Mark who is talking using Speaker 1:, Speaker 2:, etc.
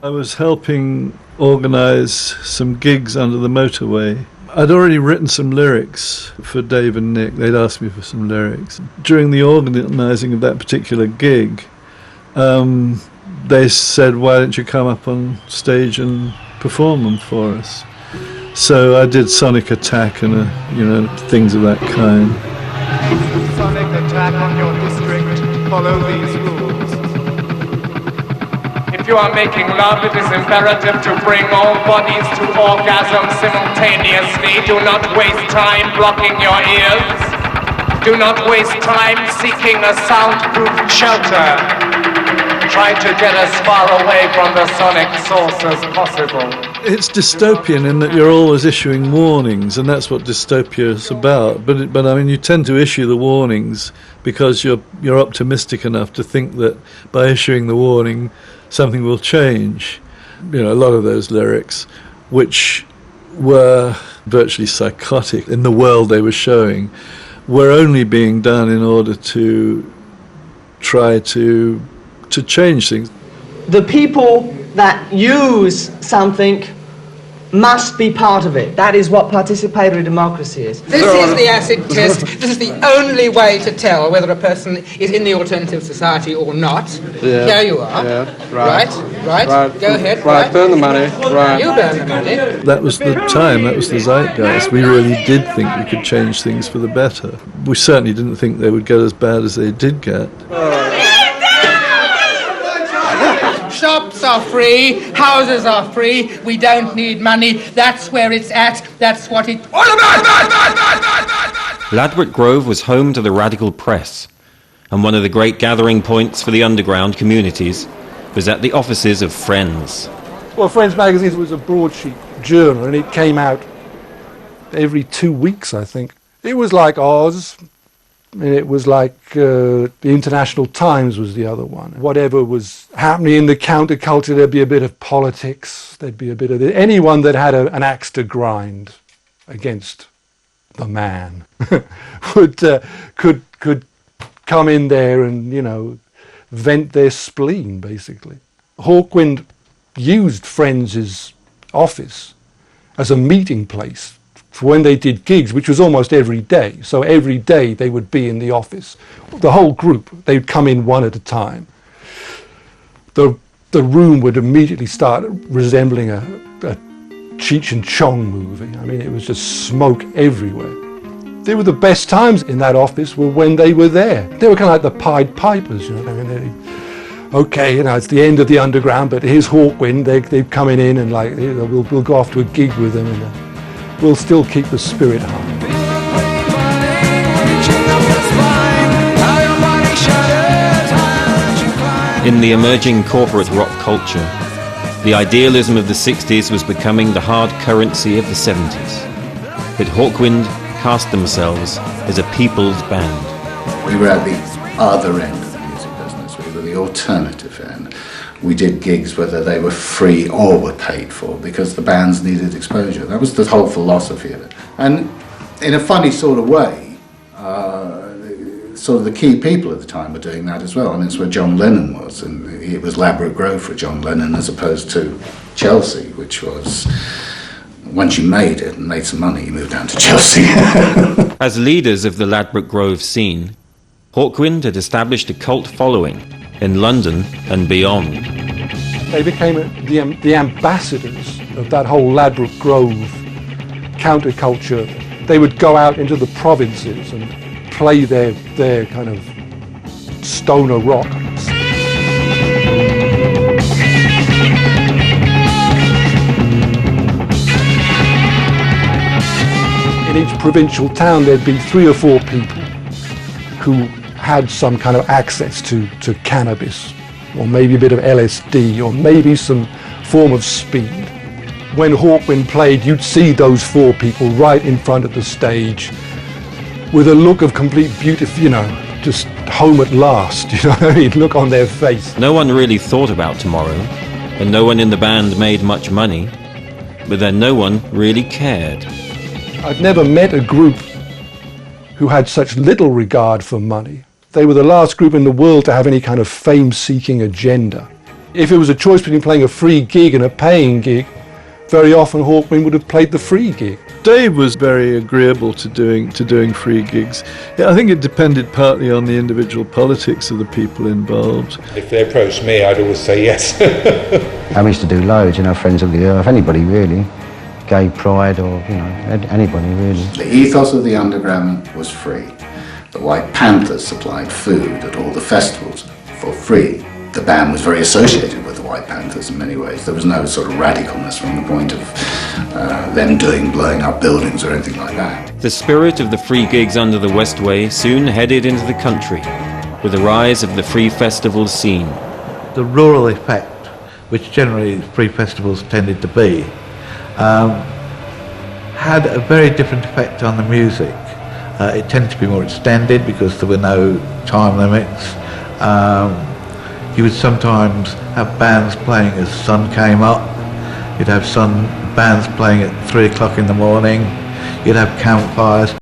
Speaker 1: I was helping organise some gigs under the motorway. I'd already written some lyrics for Dave and Nick. They'd asked me for some lyrics. During the organising of that particular gig, they said, why don't you come up on stage and perform them for us? So I did Sonic Attack and things of that kind.
Speaker 2: Sonic attack on your district. Follow these rules. If you are making love, it is imperative to bring all bodies to orgasm simultaneously. Do not waste time blocking your ears. Do not waste time seeking a soundproof shelter. Try to get as far away from the sonic source as possible.
Speaker 1: It's dystopian in that you're always issuing warnings, and that's what dystopia is about. But I mean, you tend to issue the warnings because you're optimistic enough to think that by issuing the warning, something will change. A lot of those lyrics, which were virtually psychotic in the world they were showing, were only being done in order to try to change things.
Speaker 3: The people that use something must be part of it. That is what participatory democracy is.
Speaker 4: This is the acid test. This is the only way to tell whether a person is in the alternative society or not.
Speaker 5: Yeah.
Speaker 4: Here you are.
Speaker 5: Yeah.
Speaker 4: Right. Go ahead.
Speaker 5: Right. Burn the money. Right.
Speaker 4: You burn the money.
Speaker 1: That was the time. That was the zeitgeist. We really did think we could change things for the better. We certainly didn't think they would get as bad as they did get.
Speaker 4: Shops are free, houses are free, we don't need money, that's where it's at, that's what it...
Speaker 6: Ladbroke Grove was home to the radical press, and one of the great gathering points for the underground communities was at the offices of Friends.
Speaker 7: Well, Friends magazine was a broadsheet journal, and it came out every 2 weeks, I think. It was like Oz. It was like the International Times was the other one. Whatever was happening in the counterculture, there'd be a bit of politics, there'd be a bit of anyone that had an axe to grind against the man could come in there and vent their spleen, basically. Hawkwind used Friends' office as a meeting place for when they did gigs, which was almost every day. So every day they would be in the office. The whole group, they'd come in one at a time. The room would immediately start resembling a Cheech and Chong movie. I mean, it was just smoke everywhere. They were the best times in that office were when they were there. They were kind of like the Pied Pipers, okay, it's the end of the underground, but here's Hawkwind. They're coming in and we'll go off to a gig with them and we'll still keep the spirit high.
Speaker 6: In the emerging corporate rock culture, the idealism of the 60s was becoming the hard currency of the 70s. But Hawkwind cast themselves as a people's band.
Speaker 8: We were at the other end of the music business. We were the alternative end. We did gigs whether they were free or were paid for because the bands needed exposure. That was the whole philosophy of it. And in a funny sort of way, sort of the key people at the time were doing that as well. I mean, it's where John Lennon was, and it was Ladbroke Grove for John Lennon as opposed to Chelsea, which was, once you made it and made some money, you moved down to Chelsea.
Speaker 6: As leaders of the Ladbroke Grove scene, Hawkwind had established a cult following in London and beyond.
Speaker 7: They became the ambassadors of that whole Ladbroke Grove counterculture. They would go out into the provinces and play their kind of stoner rock. In each provincial town there'd be 3 or 4 people who had some kind of access to cannabis, or maybe a bit of LSD, or maybe some form of speed. When Hawkwind played, you'd see those 4 people right in front of the stage with a look of complete beauty, just home at last, look on their face.
Speaker 6: No one really thought about tomorrow, and no one in the band made much money, but then no one really cared.
Speaker 7: I've never met a group who had such little regard for money. They were the last group in the world to have any kind of fame-seeking agenda. If it was a choice between playing a free gig and a paying gig, very often Hawkwind would have played the free gig.
Speaker 1: Dave was very agreeable to doing free gigs. Yeah, I think it depended partly on the individual politics of the people involved.
Speaker 5: If they approached me, I'd always say yes.
Speaker 9: I used to do loads, Friends of the Earth, anybody really. Gay Pride or, anybody really.
Speaker 8: The ethos of the underground was free. The White Panthers supplied food at all the festivals for free. The band was very associated with the White Panthers in many ways. There was no sort of radicalness from the point of them blowing up buildings or anything like that.
Speaker 6: The spirit of the free gigs under the Westway soon headed into the country, with the rise of the free festival scene.
Speaker 10: The rural effect, which generally free festivals tended to be, had a very different effect on the music. It tended to be more extended because there were no time limits. You would sometimes have bands playing as the sun came up. You'd have bands playing at 3 o'clock in the morning. You'd have campfires.